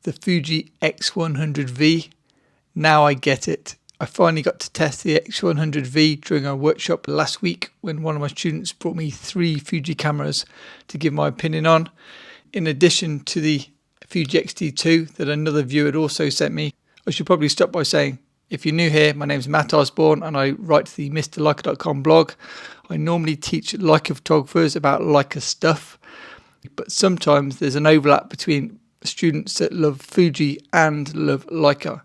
the Fuji X100V. Now I get it. I finally got to test the X100V during our workshop last week when one of my students brought me 3 Fuji cameras to give my opinion on. In addition to the Fuji X-T2 that another viewer had also sent me. I should probably stop by saying, if you're new here, my name is Matt Osborne and I write to the MrLeica.com blog. I normally teach Leica photographers about Leica stuff, but sometimes there's an overlap between students that love Fuji and love Leica.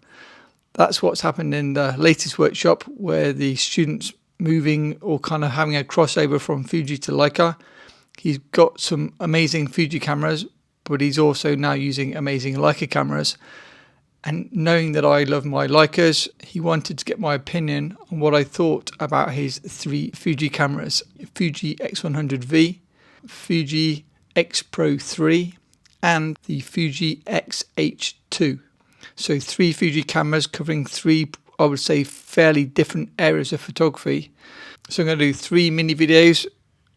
That's what's happened in the latest workshop, where the student's moving or kind of having a crossover from Fuji to Leica. He's got some amazing Fuji cameras, but he's also now using amazing Leica cameras. And knowing that I love my Leicas, he wanted to get my opinion on what I thought about his 3 Fuji cameras: Fuji X100V, Fuji X Pro 3, and the Fuji X-H2. So 3 Fuji cameras covering 3, I would say, fairly different areas of photography. So I'm going to do 3 mini videos.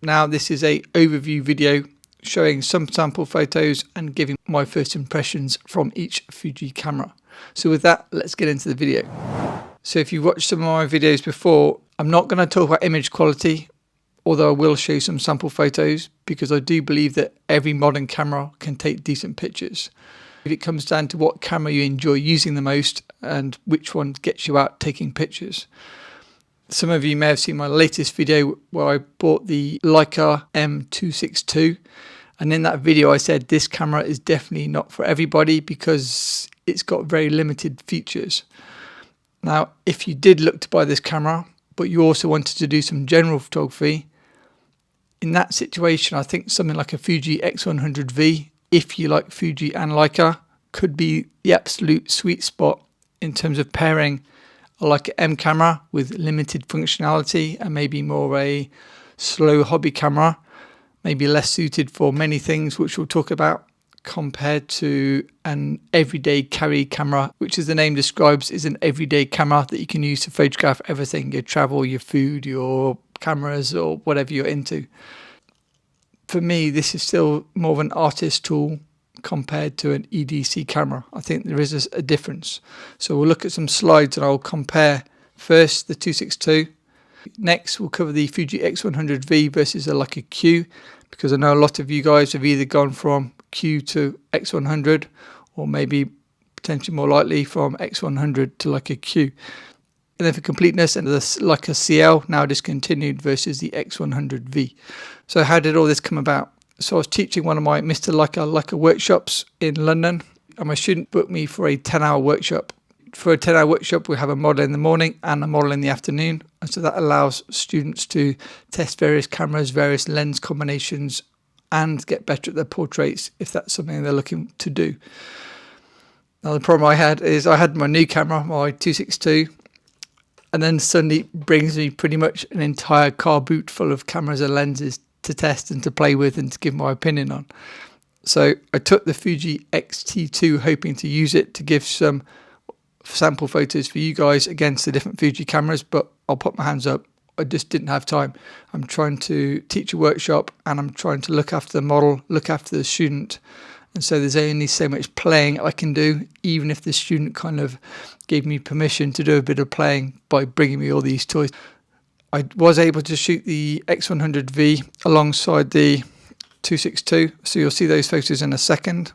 Now this is a overview video showing some sample photos and giving my first impressions from each Fuji camera. So with that, let's get into the video. So if you watched some of my videos before, I'm not going to talk about image quality, although I will show some sample photos, because I do believe that every modern camera can take decent pictures. If it comes down to what camera you enjoy using the most and which one gets you out taking pictures. Some of you may have seen my latest video where I bought the Leica M262, and in that video I said this camera is definitely not for everybody because it's got very limited features. Now, if you did look to buy this camera, but you also wanted to do some general photography, in that situation I think something like a Fuji X100V, if you like Fuji and Leica, could be the absolute sweet spot in terms of pairing a Leica M camera with limited functionality and maybe more a slow hobby camera, maybe less suited for many things which we'll talk about, compared to an everyday carry camera, which as the name describes is an everyday camera that you can use to photograph everything: your travel, your food, your cameras, or whatever you're into. For me, this is still more of an artist tool compared to an EDC camera. I think there is a difference. So we'll look at some slides and I'll compare first the 262. Next, we'll cover the Fuji X100V versus a Leica Q, because I know a lot of you guys have either gone from Q to X100, or maybe potentially more likely from X100 to Leica Q. And then for completeness, and the Leica CL, now discontinued, versus the X100V. So how did all this come about? So I was teaching one of my Mr. Leica workshops in London, and my student booked me for a 10-hour workshop. For a 10-hour workshop, we have a model in the morning and a model in the afternoon. And so that allows students to test various cameras, various lens combinations, and get better at their portraits if that's something they're looking to do. Now, the problem I had is I had my new camera, my 262, and then suddenly brings me pretty much an entire car boot full of cameras and lenses to test and to play with and to give my opinion on. So I took the Fuji X-T2 hoping to use it to give some sample photos for you guys against the different Fuji cameras, but I'll put my hands up, I just didn't have time. I'm trying to teach a workshop and I'm trying to look after the model, look after the student, and so there's only so much playing I can do, even if the student kind of gave me permission to do a bit of playing by bringing me all these toys. I was able to shoot the X100V alongside the 262, so you'll see those photos in a second.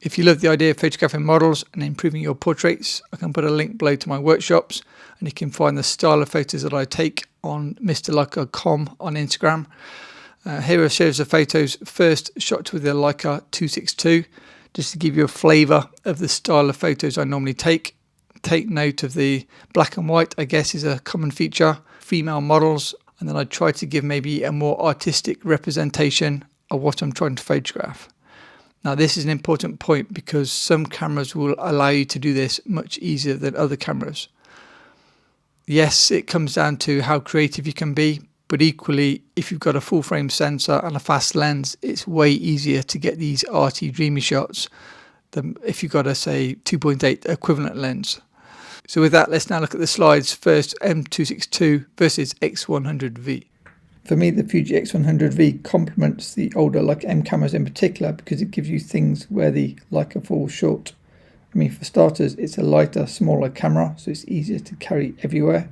If you love the idea of photographing models and improving your portraits, I can put a link below to my workshops, and you can find the style of photos that I take on MrLeica.com on Instagram. Here are a series of photos, first shot with the Leica 262, just to give you a flavour of the style of photos I normally take. Take note of the black and white, I guess, is a common feature, female models, and then I try to give maybe a more artistic representation of what I'm trying to photograph. Now, this is an important point because some cameras will allow you to do this much easier than other cameras. Yes, it comes down to how creative you can be, but equally, if you've got a full frame sensor and a fast lens, it's way easier to get these arty, dreamy shots than if you've got a, say, 2.8 equivalent lens. So with that, let's now look at the slides. First, M262 versus X100V. For me, the Fuji X100V complements the older Leica M cameras in particular because it gives you things where the Leica falls short. mean, for starters, it's a lighter, smaller camera, so it's easier to carry everywhere.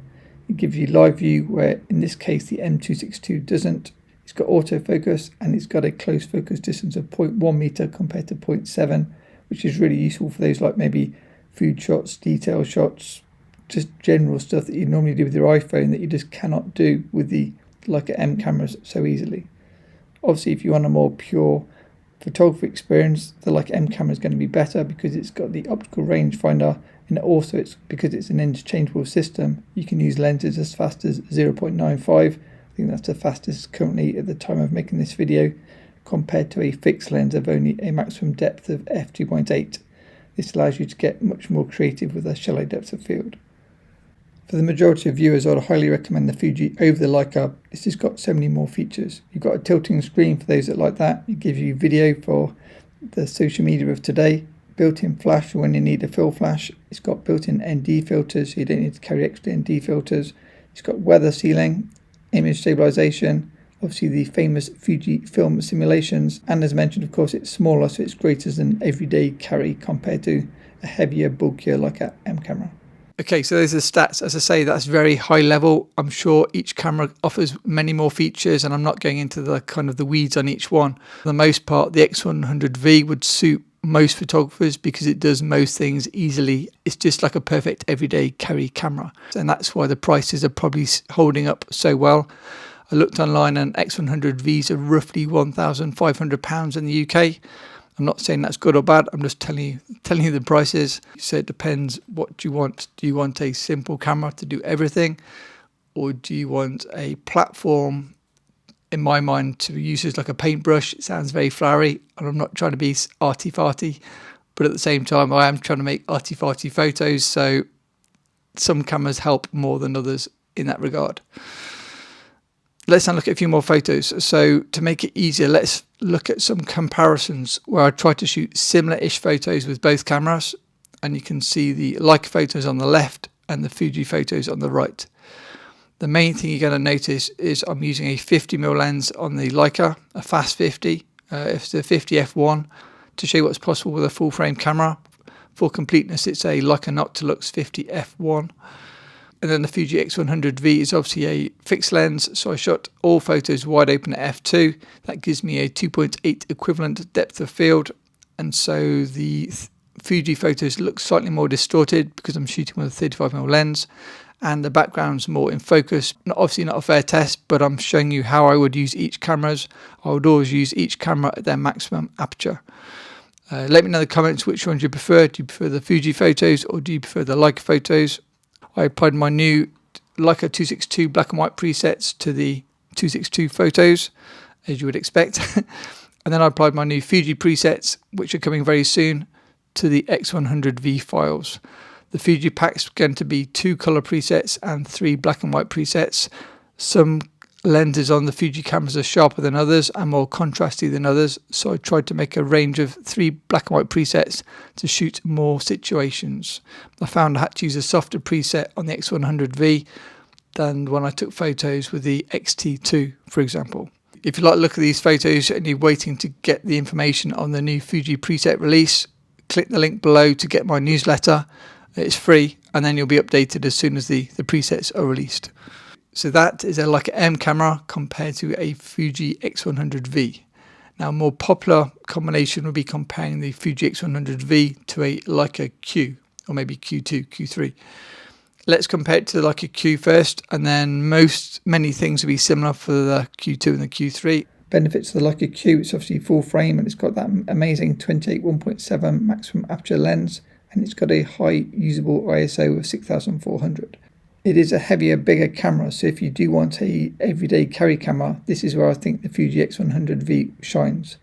It gives you live view, where in this case the M262 doesn't. It's got autofocus and it's got a close focus distance of 0.1 meter compared to 0.7, which is really useful for those like maybe food shots, detail shots, just general stuff that you normally do with your iPhone that you just cannot do with the Leica M cameras so easily. Obviously, if you want a more pure photography experience, the Leica M camera is going to be better because it's got the optical rangefinder, and also because it's an interchangeable system, you can use lenses as fast as 0.95. I think that's the fastest currently at the time of making this video, compared to a fixed lens of only a maximum depth of f2.8. This allows you to get much more creative with a shallow depth of field. For the majority of viewers, I would highly recommend the Fuji over the Leica. This has got so many more features. You've got a tilting screen for those that like that. It gives you video for the social media of today. Built-in flash when you need a fill flash. It's got built-in ND filters, so you don't need to carry extra ND filters. It's got weather sealing, image stabilization, obviously the famous Fuji film simulations, and as mentioned, of course, it's smaller, so it's greater than everyday carry compared to a heavier, bulkier Leica M camera. Okay, so those are the stats. As I say, that's very high level. I'm sure each camera offers many more features, and I'm not going into the kind of the weeds on each one. For the most part, the X100V would suit most photographers because it does most things easily. It's just like a perfect everyday carry camera, and that's why the prices are probably holding up so well. I looked online and X100Vs are roughly £1,500 in the UK. I'm not saying that's good or bad. I'm just telling you the prices. So it depends what you want. Do you want a simple camera to do everything, or do you want a platform, in my mind, to use as like a paintbrush? It sounds very flowery, and I'm not trying to be arty-farty, but at the same time, I am trying to make arty-farty photos. So some cameras help more than others in that regard. Let's now look at a few more photos. So to make it easier, let's look at some comparisons where I tried to shoot similar-ish photos with both cameras, and you can see the Leica photos on the left and the Fuji photos on the right. The main thing you're going to notice is I'm using a 50mm lens on the Leica, a fast 50. It's the 50 f1 to show you what's possible with a full-frame camera. For completeness, it's a Leica Noctilux 50 f1. And then the Fuji X100V is obviously a fixed lens, so I shot all photos wide open at f2. That gives me a 2.8 equivalent depth of field, and so the Fuji photos look slightly more distorted because I'm shooting with a 35mm lens, and the background's more in focus. Obviously not a fair test, but I'm showing you how I would use each cameras. I would always use each camera at their maximum aperture. Let me know in the comments which ones you prefer. Do you prefer the Fuji photos or do you prefer the Leica photos? I applied my new Leica 262 black and white presets to the 262 photos, as you would expect. And then I applied my new Fuji presets, which are coming very soon, to the X100V files. The Fuji pack's going to be 2 color presets and 3 black and white presets. Some lenses on the Fuji cameras are sharper than others and more contrasty than others, so I tried to make a range of 3 black and white presets to shoot more situations. I found I had to use a softer preset on the X100V than when I took photos with the X-T2, for example. If you like the look at these photos and you're waiting to get the information on the new Fuji preset release, click the link below to get my newsletter. It's free, and then you'll be updated as soon as the presets are released. So that is a Leica M camera compared to a Fuji X100V. Now, a more popular combination would be comparing the Fuji X100V to a Leica Q, or maybe Q2, Q3. Let's compare it to the Leica Q first, and then many things will be similar for the Q2 and the Q3. Benefits of the Leica Q, it's obviously full frame, and it's got that amazing 28 1.7 maximum aperture lens, and it's got a high usable ISO of 6400. It is a heavier, bigger camera, so if you do want a everyday carry camera, this is where I think the Fuji X100V shines.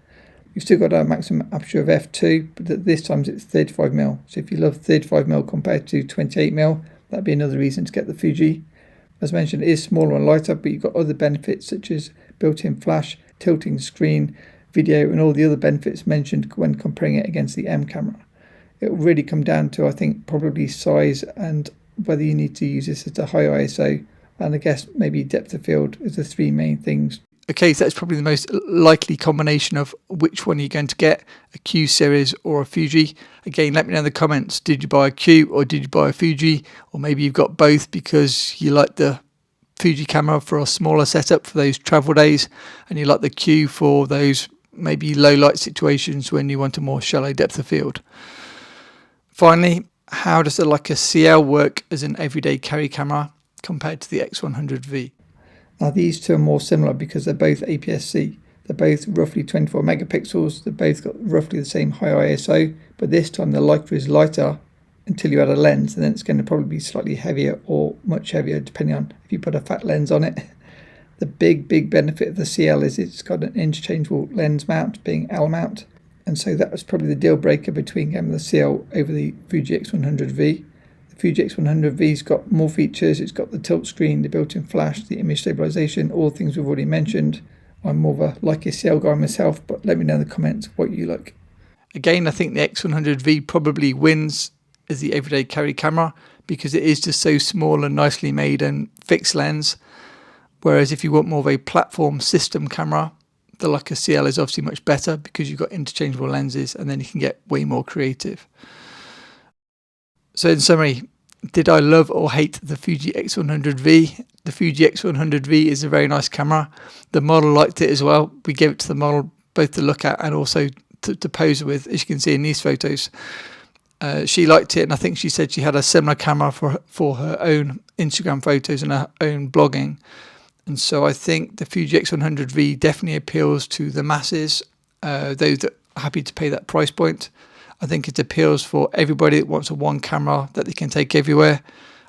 You've still got a maximum aperture of f2, but this time it's 35mm. So if you love 35mm compared to 28mm, that'd be another reason to get the Fuji. As mentioned, it is smaller and lighter, but you've got other benefits such as built-in flash, tilting screen, video, and all the other benefits mentioned when comparing it against the M camera. It will really come down to, I think, probably size and whether you need to use this at a high ISO, and I guess maybe depth of field is the 3 main things. Okay, so that's probably the most likely combination of which one you're going to get, a Q series or a Fuji. Again, let me know in the comments, did you buy a Q or did you buy a Fuji? Or maybe you've got both because you like the Fuji camera for a smaller setup for those travel days, and you like the Q for those maybe low light situations when you want a more shallow depth of field. Finally, how does the Leica CL work as an everyday carry camera compared to the X100V? Now these two are more similar because they're both APS-C. They're both roughly 24 megapixels. They've both got roughly the same high ISO, but this time the Leica is lighter until you add a lens, and then it's going to probably be slightly heavier or much heavier depending on if you put a fat lens on it. The big benefit of the CL is it's got an interchangeable lens mount, being L mount, and so that was probably the deal breaker between getting the CL over the Fuji X100V. The Fuji X100V's got more features. It's got the tilt screen, the built-in flash, the image stabilization, all the things we've already mentioned. I'm more of a Leica CL guy myself, but let me know in the comments what you like. Again, I think the X100V probably wins as the everyday carry camera because it is just so small and nicely made and fixed lens. Whereas if you want more of a platform system camera, the Leica CL is obviously much better because you've got interchangeable lenses and then you can get way more creative. So in summary, did I love or hate the Fuji X100V? The Fuji X100V is a very nice camera. The model liked it as well. We gave it to the model both to look at and also to pose with, as you can see in these photos. She liked it, and I think she said she had a similar camera for her own Instagram photos and her own blogging. And so I think the Fuji X100V definitely appeals to the masses, those that are happy to pay that price point. I think it appeals for everybody that wants a one camera that they can take everywhere.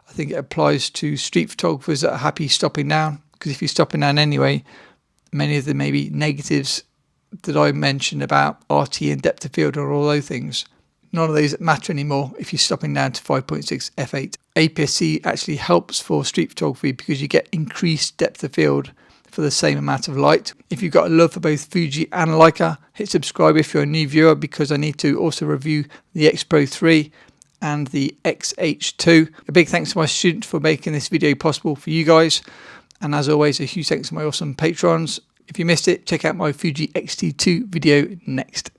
I think it applies to street photographers that are happy stopping down, because if you're stopping down anyway, many of the maybe negatives that I mentioned about RT and depth of field and all those things, none of those matter anymore if you're stopping down to 5.6 f8. APS-C actually helps for street photography because you get increased depth of field for the same amount of light. If you've got a love for both Fuji and Leica, hit subscribe if you're a new viewer, because I need to also review the X Pro 3 and the XH2. A big thanks to my student for making this video possible for you guys. And as always, a huge thanks to my awesome patrons. If you missed it, check out my Fuji X-T2 video next.